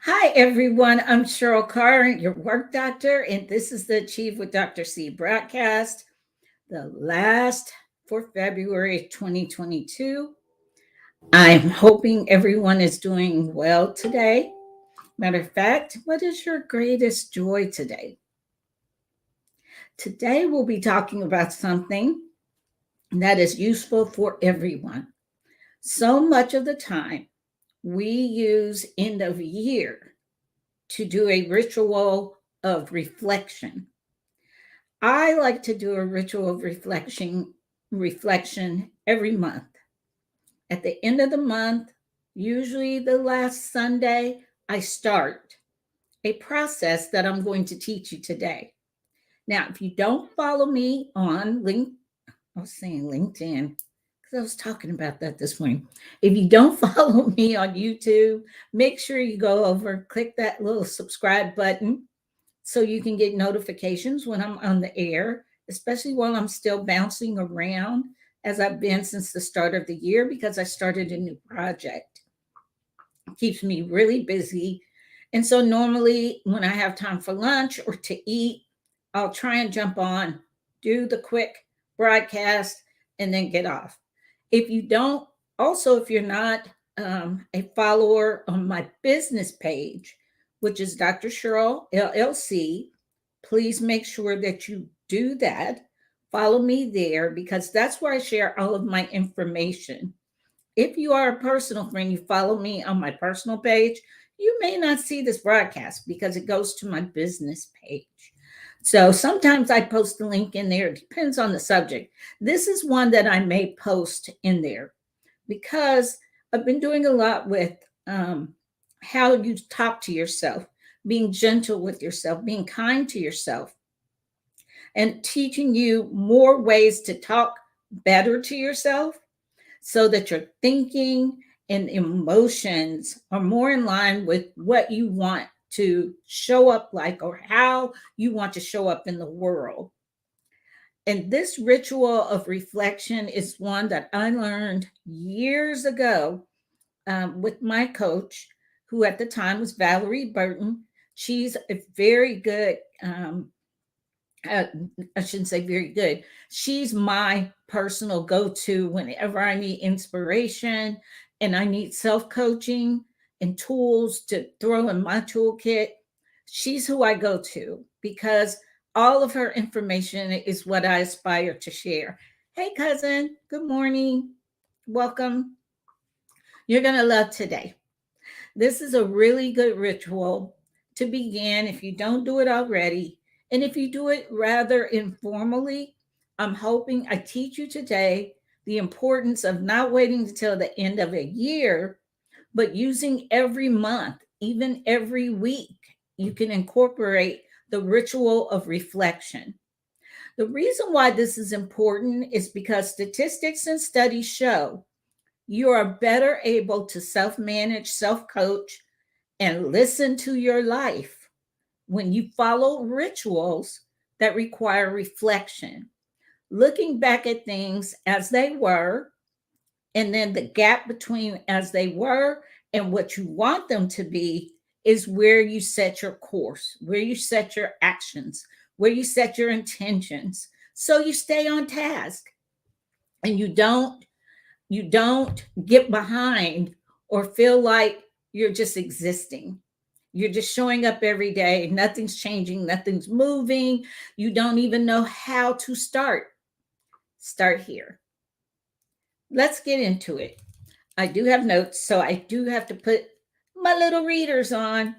Hi, everyone. I'm Cheryl Carr, your work doctor, and this is the Achieve with Dr. C broadcast, the last for February 2022. I'm hoping everyone is doing well today. Matter of fact, what is your greatest joy today? Today, we'll be talking about something that is useful for everyone. So much of the time, we use end of year to do a ritual of reflection. I like to do a ritual of reflection every month. At the end of the month, usually the last Sunday, I start a process that I'm going to teach you today. Now, if you don't follow me on I was saying LinkedIn because I was talking about that this morning. If you don't follow me on YouTube, make sure you go over, click that little subscribe button so you can get notifications when I'm on the air, especially while I'm still bouncing around as I've been since the start of the year because I started a new project. It keeps me really busy. And so normally when I have time for lunch or to eat, I'll try and jump on, do the quick broadcast, and then get off. If you don't, also, if you're not a follower on my business page, which is Dr. Cheryl LLC, please make sure that you do that. Follow me there because that's where I share all of my information. If you are a personal friend, you follow me on my personal page, you may not see this broadcast because it goes to my business page. So sometimes I post the link in there. It depends on the subject. This is one that I may post in there because I've been doing a lot with um, how you talk to yourself, being gentle with yourself, being kind to yourself, and teaching you more ways to talk better to yourself so that your thinking and emotions are more in line with what you want to show up like or how you want to show up in the world. And this ritual of reflection is one that I learned years ago with my coach, who at the time was Valerie Burton. She's a very good, uh, I shouldn't say very good. She's my personal go to whenever I need inspiration and I need self coaching and tools to throw in my toolkit. She's who I go to because all of her information is what I aspire to share. Hey, cousin, good morning. Welcome. You're going to love today. This is a really good ritual to begin if you don't do it already. And if you do it rather informally, I'm hoping I teach you today the importance of not waiting until the end of a year, but using every month, even every week. You can incorporate the ritual of reflection. The reason why this is important is because statistics and studies show you are better able to self manage, self coach, and listen to your life when you follow rituals that require reflection, looking back at things as they were, and then the gap between as they were and what you want them to be is where you set your course, where you set your actions, where you set your intentions. So you stay on task and you don't get behind or feel like you're just existing. You're just showing up every day. Nothing's changing, nothing's moving. You don't even know how to start. Start here. Let's get into it. I do have notes, so I do have to put my little readers on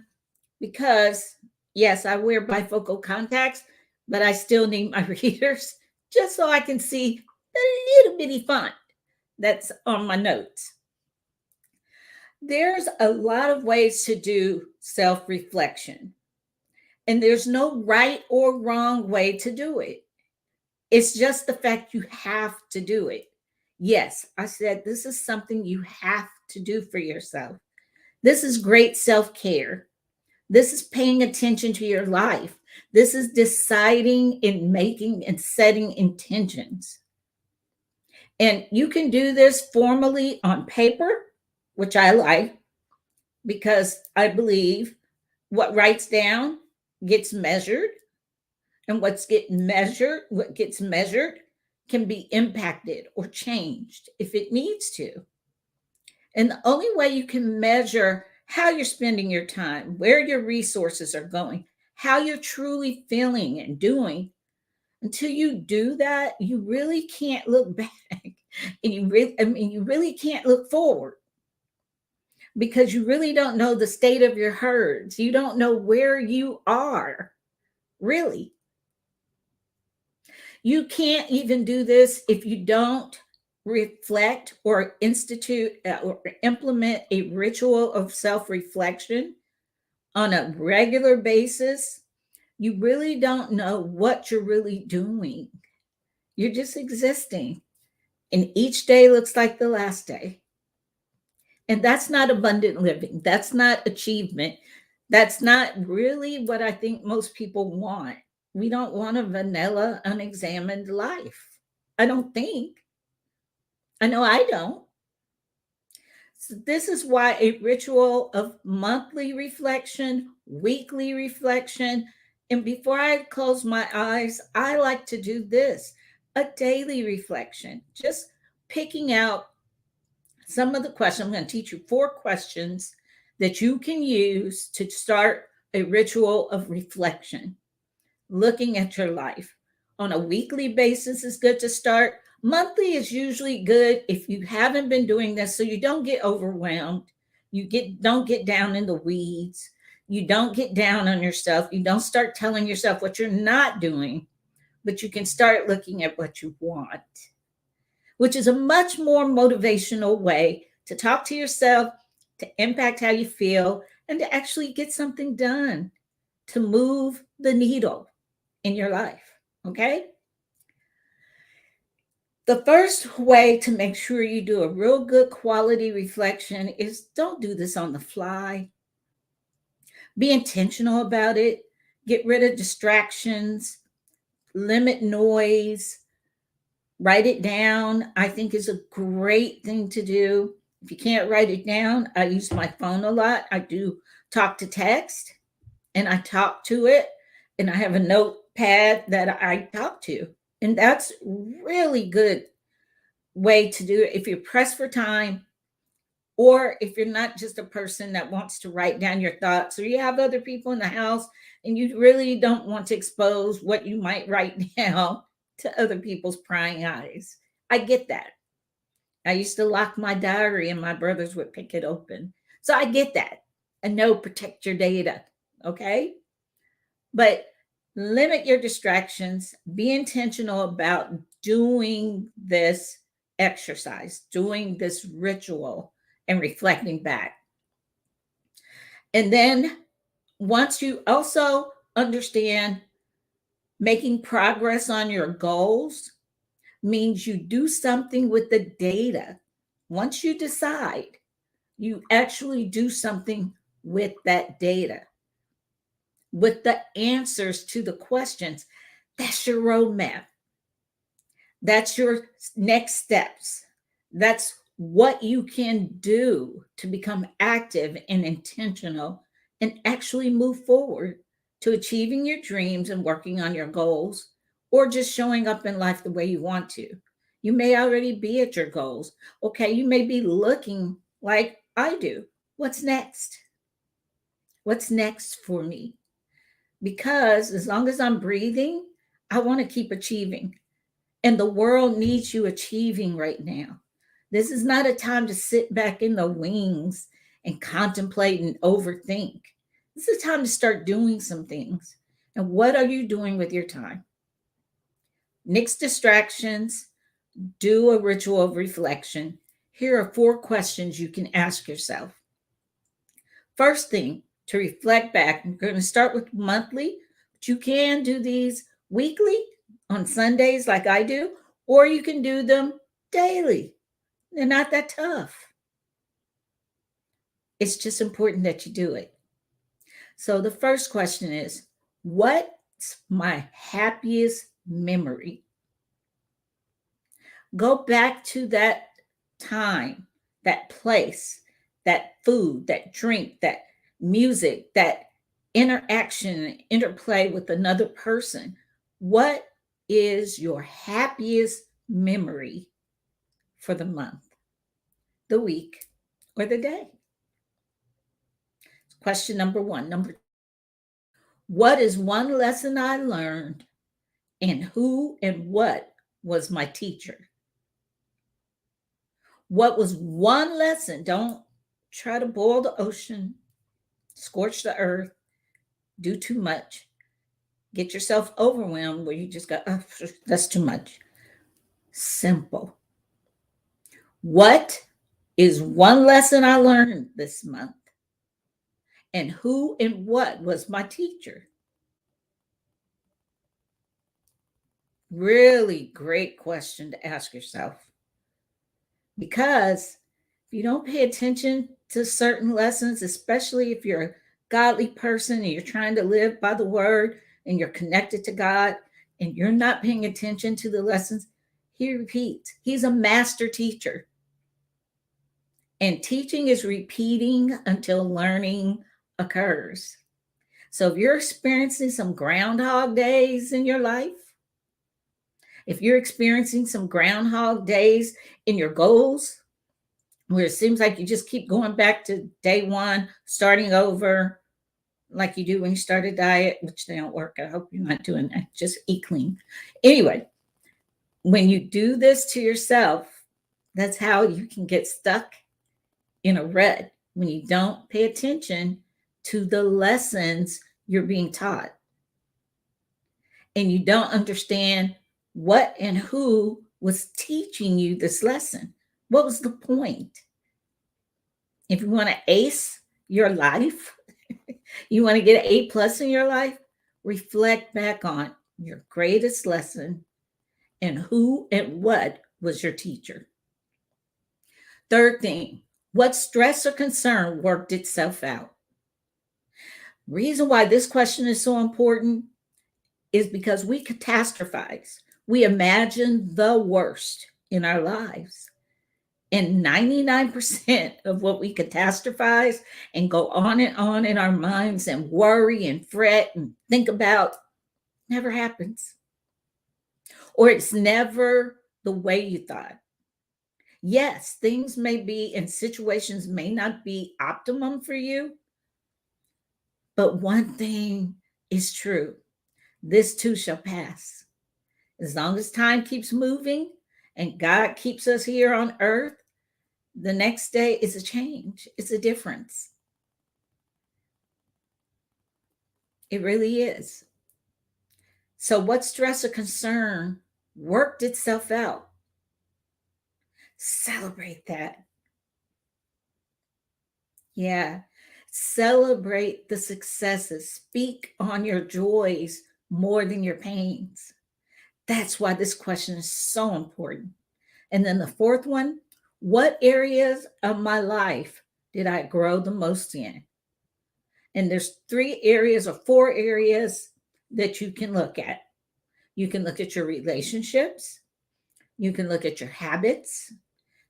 because, yes, I wear bifocal contacts, but I still need my readers just so I can see the little bitty font that's on my notes. There's a lot of ways to do self reflection, and there's no right or wrong way to do it. It's just the fact you have to do it. Yes, I said this is something you have to do for yourself. This is great self care. This is paying attention to your life. This is deciding and making and setting intentions. And you can do this formally on paper, which I like. because I believe what writes down gets measured, and what gets measured can be impacted or changed if it needs to. And the only way you can measure how you're spending your time, where your resources are going, how you're truly feeling and doing, until you do that, you really can't look back. And you really can't look forward, because you really don't know the state of your herds. You don't know where you are, really. You can't even do this if you don't reflect or institute or implement a ritual of self reflection on a regular basis. You really don't know what you're really doing. You're just existing. And each day looks like the last day. And that's not abundant living. That's not achievement. That's not really what I think most people want. We don't want a vanilla, unexamined life. I don't think. I know I don't. So this is why a ritual of monthly reflection, weekly reflection, and before I close my eyes, I like to do this, a daily reflection, just picking out some of the questions. I'm going to teach you 4 questions that you can use to start a ritual of reflection, looking at your life. On a weekly basis is good to start. Monthly is usually good if you haven't been doing this, so you don't get overwhelmed. Don't get down in the weeds. You don't get down on yourself. You don't start telling yourself what you're not doing, but you can start looking at what you want, which is a much more motivational way to talk to yourself, to impact how you feel, and to actually get something done to move the needle in your life. Okay? The first way to make sure you do a real good quality reflection is don't do this on the fly. Be intentional about it. Get rid of distractions, limit noise, write it down. I think is a great thing to do. If you can't write it down, I use my phone a lot. I do talk to text, and I talk to it, and I have a notepad that I talk to. And that's really good way to do it if you're pressed for time, or if you're not just a person that wants to write down your thoughts, or you have other people in the house and you really don't want to expose what you might write down to other people's prying eyes. I get that. I used to lock my diary and my brothers would pick it open. So I get that. And no, protect your data. Okay. But limit your distractions. Be intentional about doing this exercise, doing this ritual, and reflecting back. And then once you also understand making progress on your goals means you do something with the data. Once you decide, you actually do something with that data, with the answers to the questions. That's your roadmap. That's your next steps. That's what you can do to become active and intentional and actually move forward to achieving your dreams and working on your goals, or just showing up in life the way you want to. You may already be at your goals. Okay, you may be looking like I do. What's next? What's next for me? Because as long as I'm breathing, I want to keep achieving. And the world needs you achieving right now. This is not a time to sit back in the wings and contemplate and overthink. This is a time to start doing some things. And what are you doing with your time? Nix distractions, do a ritual of reflection. Here are 4 questions you can ask yourself. First thing, to reflect back, we're going to start with monthly, but you can do these weekly on Sundays like I do, or you can do them daily. They're not that tough. It's just important that you do it. So the first question is, what's my happiest memory? Go back to that time, that place, that food, that drink, that music, that interaction and interplay with another person. What is your happiest memory for the month, the week, or the day? Question number one. What is one lesson I learned, and who and what was my teacher? What was one lesson? Don't try to boil the ocean, scorch the earth, do too much, get yourself overwhelmed where you just go, oh, that's too much. Simple. What is one lesson I learned this month? And who and what was my teacher? Really great question to ask yourself. Because if you don't pay attention to certain lessons, especially if you're a godly person and you're trying to live by the word and you're connected to God and you're not paying attention to the lessons, he repeats. He's a master teacher. And teaching is repeating until learning occurs. So if you're experiencing some groundhog days in your life, if you're experiencing some groundhog days in your goals, where it seems like you just keep going back to day one, starting over like you do when you start a diet, which they don't work. I hope you're not doing that. Just eat clean. Anyway, when you do this to yourself, that's how you can get stuck in a rut when you don't pay attention to the lessons you're being taught. And you don't understand what and who was teaching you this lesson. What was the point? If you want to ace your life, you want to get an A+ in your life, reflect back on your greatest lesson and who and what was your teacher. Third thing, what stress or concern worked itself out? Reason why this question is so important is because we catastrophize. We imagine the worst in our lives. And 99% of what we catastrophize and go on in our minds and worry and fret and think about never happens. Or it's never the way you thought. Yes, things may be and situations may not be optimum for you, but one thing is true. This too shall pass. As long as time keeps moving and God keeps us here on earth, the next day is a change. It's a difference. It really is. So what stress or concern worked itself out? Celebrate that. Yeah. Celebrate the successes. Speak on your joys more than your pains. That's why this question is so important. And then the fourth one, what areas of my life did I grow the most in? And there's 3 areas or 4 areas that you can look at. You can look at your relationships. You can look at your habits.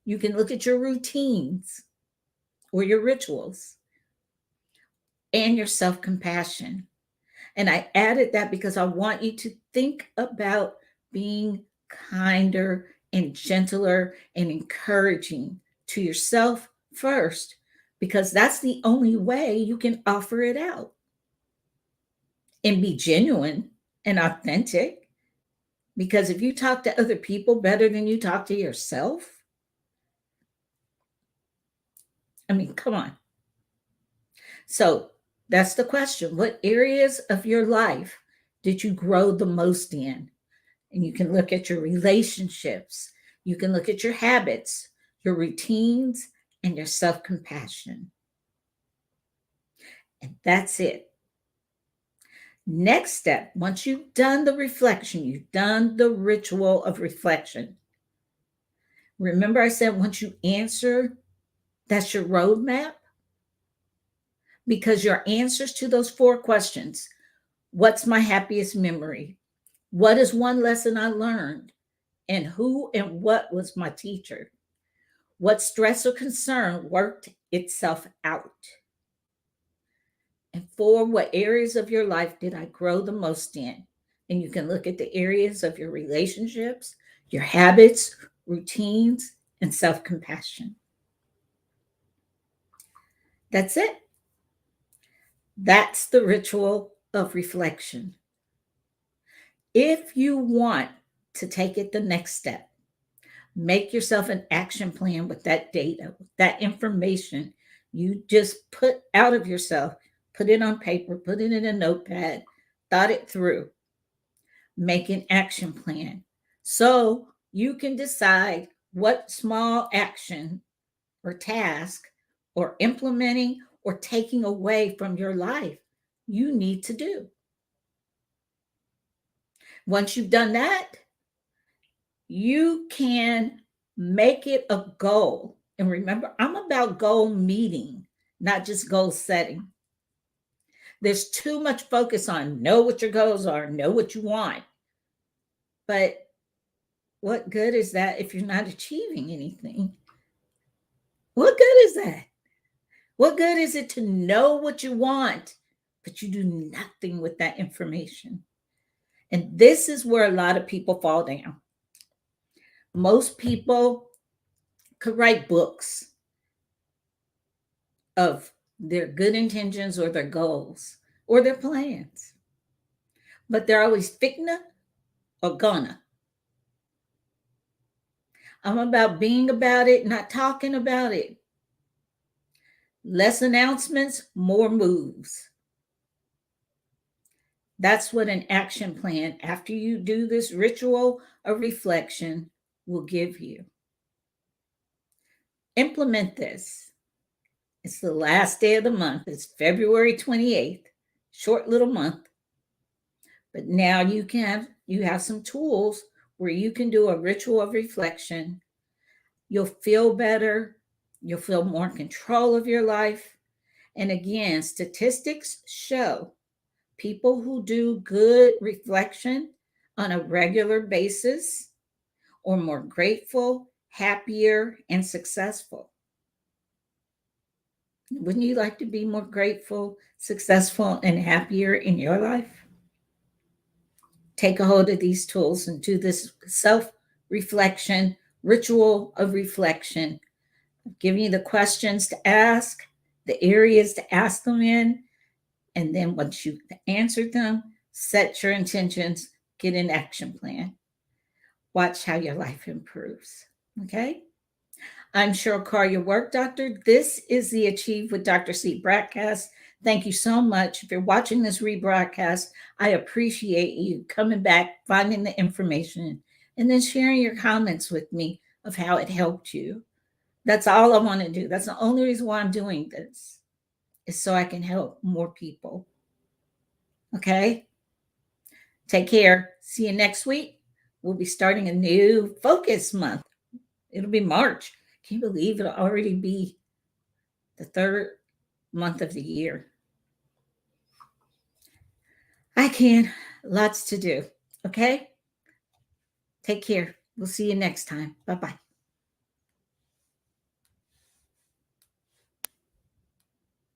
You can look at your routines or your rituals and your self-compassion. And I added that because I want you to think about being kinder and gentler and encouraging to yourself first, because that's the only way you can offer it out and be genuine and authentic. Because if you talk to other people better than you talk to yourself, I mean, come on. So that's the question. What areas of your life did you grow the most in? And you can look at your relationships. You can look at your habits, your routines, and your self-compassion. And that's it. Next step, once you've done the reflection, you've done the ritual of reflection. Remember I said once you answer, that's your roadmap? Because your answers to those 4 questions, what's my happiest memory? What is one lesson I learned? And who and what was my teacher? What stress or concern worked itself out. And for what areas of your life did I grow the most in? And you can look at the areas of your relationships, your habits, routines, and self compassion. That's it. That's the ritual of reflection. If you want to take it the next step, make yourself an action plan with that data, with that information you just put out of yourself, put it on paper, put it in a notepad, thought it through, make an action plan so you can decide what small action or task or implementing or taking away from your life you need to do. Once you've done that, you can make it a goal. And remember, I'm about goal meeting, not just goal setting. There's too much focus on know what your goals are, know what you want. But what good is that if you're not achieving anything? What good is that? What good is it to know what you want, but you do nothing with that information? And this is where a lot of people fall down. Most people could write books of their good intentions or their goals or their plans, but they're always fitna or gonna. I'm about being about it, not talking about it. Less announcements, more moves. That's what an action plan, after you do this ritual of reflection, will give you. Implement this. It's the last day of the month. It's February 28th, short little month. But now you have some tools where you can do a ritual of reflection. You'll feel better. You'll feel more in control of your life. And again, statistics show people who do good reflection on a regular basis are more grateful, happier, and successful. Wouldn't you like to be more grateful, successful, and happier in your life? Take a hold of these tools and do this self-reflection, ritual of reflection. I'm giving you the questions to ask, the areas to ask them in, and then once you've answered them, set your intentions, get an action plan. Watch how your life improves. Okay? I'm Cheryl Carr, your work doctor. This is the Achieve with Dr. C broadcast. Thank you so much. If you're watching this rebroadcast, I appreciate you coming back, finding the information, and then sharing your comments with me of how it helped you. That's all I want to do. That's the only reason why I'm doing this, is so I can help more people. Okay? Take care. See you next week. We'll be starting a new focus month. It'll be March. Can you believe it'll already be the third month of the year? I can. Lots to do. Okay? Take care. We'll see you next time. Bye-bye.